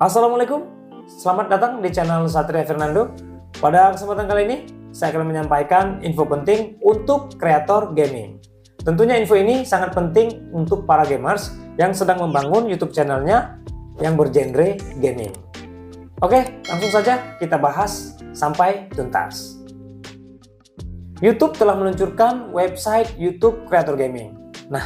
Assalamualaikum, selamat datang di channel Satria Fernando. Pada kesempatan kali ini, saya akan menyampaikan info penting untuk kreator gaming. Tentunya info ini sangat penting untuk para gamers yang sedang membangun YouTube channelnya yang bergenre gaming. Oke, langsung saja kita bahas sampai tuntas. YouTube telah meluncurkan website YouTube Creator Gaming. Nah,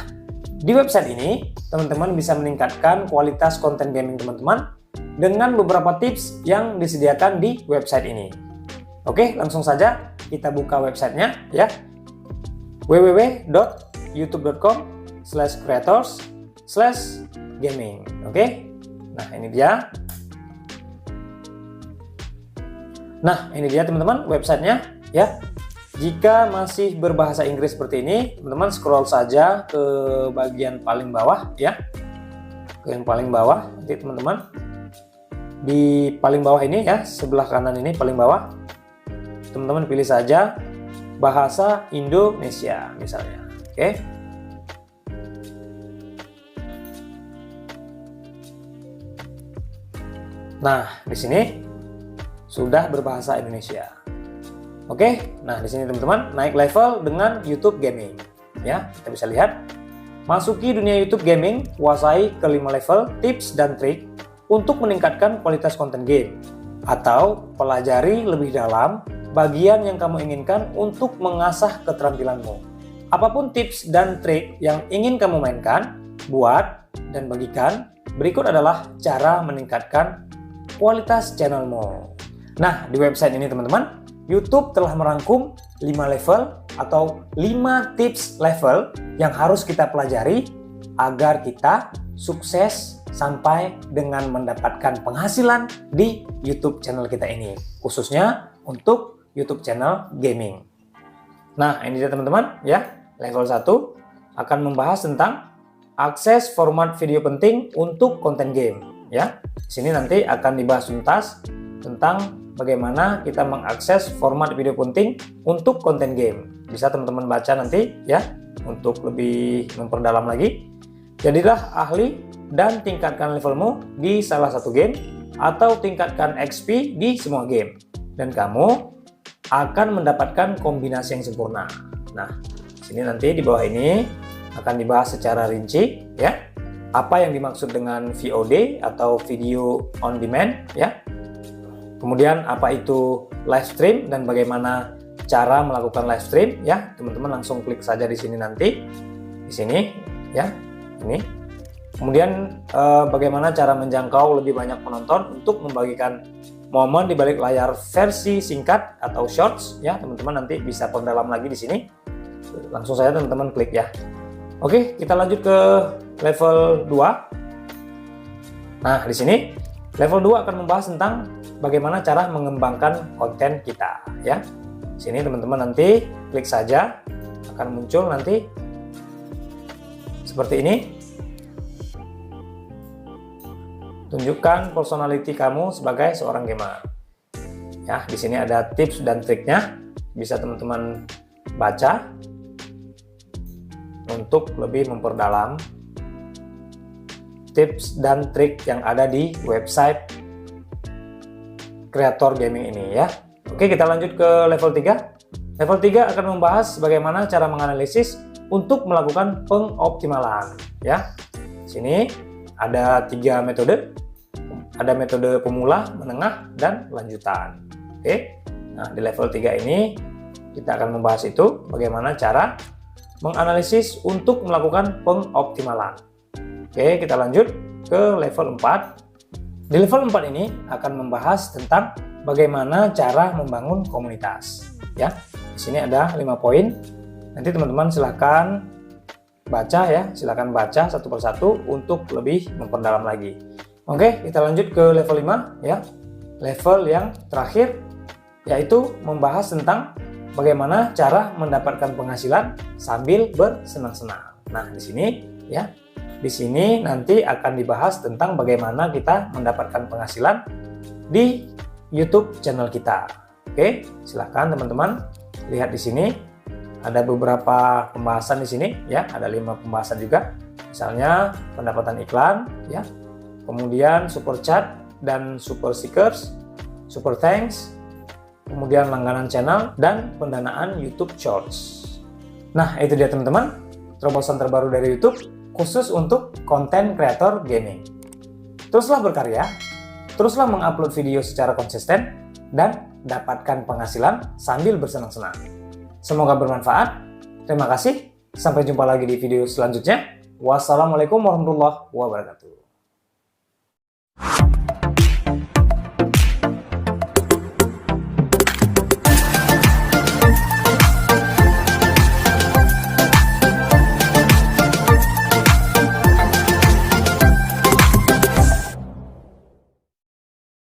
di website ini, teman-teman bisa meningkatkan kualitas konten gaming teman-teman dengan beberapa tips yang disediakan di website ini. Oke, langsung saja kita buka websitenya ya. www.youtube.com/creators/gaming. Oke. Nah, ini dia. Teman-teman websitenya ya. Jika masih berbahasa Inggris seperti ini, teman-teman scroll saja ke bagian paling bawah ya. Ke yang paling bawah, nanti teman-teman di paling bawah ini ya, sebelah kanan ini paling bawah, teman-teman pilih saja bahasa Indonesia misalnya. Oke. Nah, di sini sudah berbahasa Indonesia. Oke. Nah, di sini teman-teman naik level dengan YouTube Gaming. Ya, kita bisa lihat masuki dunia YouTube Gaming, kuasai kelima level tips dan trik untuk meningkatkan kualitas konten game, atau pelajari lebih dalam bagian yang kamu inginkan untuk mengasah keterampilanmu. Apapun tips dan trik yang ingin kamu mainkan, buat dan bagikan, berikut adalah cara meningkatkan kualitas channelmu. Nah, di website ini teman-teman, YouTube telah merangkum 5 level atau 5 tips level yang harus kita pelajari agar kita sukses sampai dengan mendapatkan penghasilan di YouTube channel kita ini, khususnya untuk YouTube channel gaming. Nah, ini dia teman-teman ya. Level 1 akan membahas tentang akses format video penting untuk konten game ya. Di sini nanti akan dibahas tuntas tentang bagaimana kita mengakses format video penting untuk konten game. Bisa teman-teman baca nanti ya untuk lebih memperdalam lagi. Jadilah ahli dan tingkatkan levelmu di salah satu game atau tingkatkan XP di semua game, dan kamu akan mendapatkan kombinasi yang sempurna. Nah, sini nanti di bawah ini akan dibahas secara rinci ya, apa yang dimaksud dengan VOD atau video on demand ya. Kemudian apa itu live stream dan bagaimana cara melakukan live stream ya. Teman-teman langsung klik saja di sini nanti. Di sini ya. Ini. Kemudian bagaimana cara menjangkau lebih banyak penonton untuk membagikan momen di balik layar versi singkat atau shorts ya. Teman-teman nanti bisa perdalam lagi di sini. Langsung saja teman-teman klik ya. Oke, kita lanjut ke level 2. Nah, di sini level 2 akan membahas tentang bagaimana cara mengembangkan konten kita ya. Sini teman-teman nanti klik saja, akan muncul nanti seperti ini. Tunjukkan personality kamu sebagai seorang gamer. Ya, di sini ada tips dan triknya, bisa teman-teman baca untuk lebih memperdalam tips dan trik yang ada di website Creator Gaming ini ya. Oke, kita lanjut ke level 3. Level 3 akan membahas bagaimana cara menganalisis untuk melakukan pengoptimalan ya. Sini ada 3 metode. Ada metode pemula, menengah, dan lanjutan. Oke. Nah, di level 3 ini kita akan membahas itu bagaimana cara menganalisis untuk melakukan pengoptimalan. Oke, kita lanjut ke level 4. Di level 4 ini akan membahas tentang bagaimana cara membangun komunitas. Ya, di sini ada 5 poin. Nanti teman-teman silahkan baca ya, silahkan baca satu persatu untuk lebih memperdalam lagi. Oke, kita lanjut ke level 5 ya. Level yang terakhir yaitu membahas tentang bagaimana cara mendapatkan penghasilan sambil bersenang-senang. Nah, di sini ya. Di sini nanti akan dibahas tentang bagaimana kita mendapatkan penghasilan di YouTube channel kita. Oke, silahkan teman-teman lihat di sini. Ada beberapa pembahasan di sini ya, ada 5 pembahasan juga. Misalnya pendapatan iklan ya, kemudian super chat, dan super stickers, super thanks, kemudian langganan channel, dan pendanaan YouTube Shorts. Nah, itu dia teman-teman, terobosan terbaru dari YouTube khusus untuk konten kreator gaming. Teruslah berkarya, teruslah mengupload video secara konsisten, dan dapatkan penghasilan sambil bersenang-senang. Semoga bermanfaat. Terima kasih. Sampai jumpa lagi di video selanjutnya. Wassalamualaikum warahmatullahi wabarakatuh.